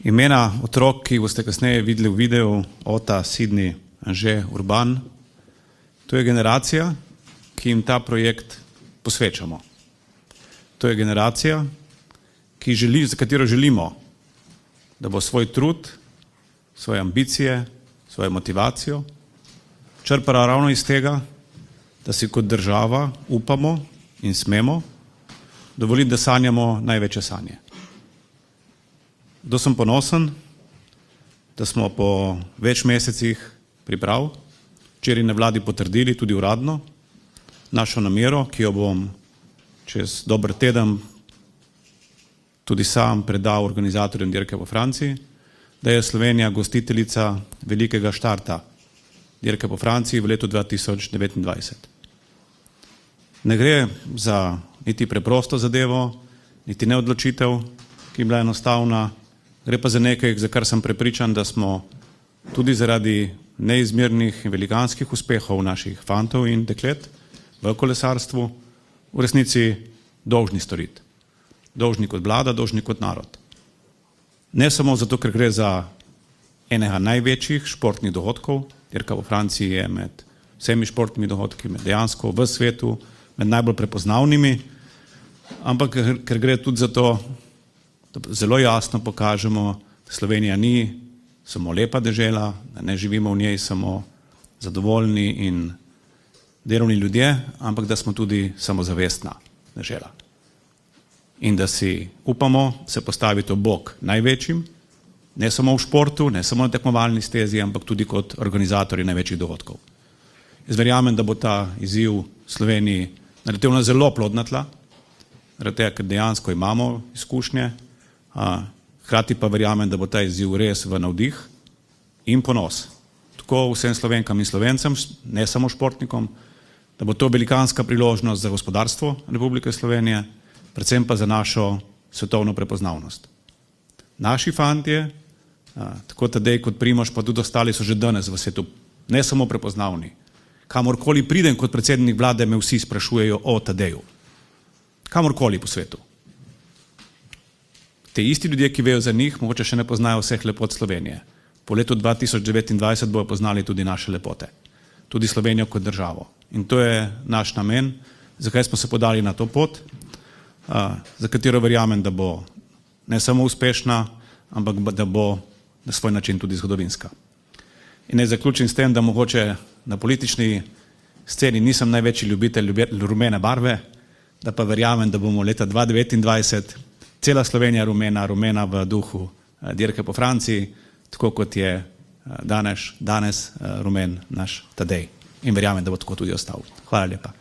Imena otrok, ki boste kasneje videli v videu, Ota, Sidney, Anže, Urban, to je generacija, ki jim ta projekt posvečamo. To je generacija, za katero želimo, da bo svoj trud, svoje ambicije, svojo motivacijo črpala ravno iz tega, da si kot država upamo in smemo dovoliti, da sanjamo največje sanje. Zato sem ponosen, da smo po več mesecih priprav včeraj na vladi potrdili tudi uradno našo namero, ki jo bom čez dober teden tudi sam predal organizatorjem dirke po Franciji, da je Slovenija gostiteljica velikega štarta dirke po Franciji v letu 2029. Ne gre za niti preprosto zadevo, niti neodločitev, ki je bila enostavna, gre pa za nekaj, za kar sem prepričan, da smo tudi zaradi neizmernih in velikanskih uspehov naših fantov in deklet v kolesarstvu v resnici dolžni storiti. Dolžni kot vlada, dolžni kot narod. Ne samo zato, ker gre za enega največjih športnih dogodkov, dirka v Franciji je med vsemi športnimi dogodki, med dejansko v svetu, med najbolj prepoznavnimi, ampak ker gre tudi za to, da zelo jasno pokažemo, da Slovenija ni samo lepa dežela, da ne živimo v njej samo zadovoljni in delovni ljudje, ampak da smo tudi samozavestna dežela. In da si upamo se postaviti ob bok največjim, ne samo v športu, ne samo na tekmovalni stezi, ampak tudi kot organizatorji največjih dogodkov. Jaz verjamem, da bo ta izziv Sloveniji naletel na zelo plodna tla, zaradi tega, ker dejansko imamo izkušnje, hkrati pa verjamem, da bo ta izziv res v navdih in ponos. Tako vsem Slovenkam in Slovencem, ne samo športnikom, da bo to velikanska priložnost za gospodarstvo Republike Slovenije, predvsem pa za našo svetovno prepoznavnost. Naši fantje, tako Tadej kot Primož, pa tudi ostali so že danes v svetu ne samo prepoznavni. Kamorkoli pridem kot predsednik vlade, me vsi sprašujejo o Tadeju. Kamorkoli po svetu. Te isti ljudje, ki vejo za njih, mogoče še ne poznajo vseh lepot Slovenije. Po letu 2029 bojo poznali tudi naše lepote. Tudi Slovenijo kot državo. In to je naš namen, zakaj smo se podali na to pot, za katero verjamem, da bo ne samo uspešna, ampak da bo na svoj način tudi zgodovinska. In naj zaključim s tem, da mogoče na politični sceni nisem največji ljubitelj rumene barve, da pa verjamem, da bomo leta 2029 cela Slovenija rumena v duhu dirke po Franciji, tako kot je danes rumen naš Tadej. In verjamem, da bo tako tudi ostal. Hvala lepa.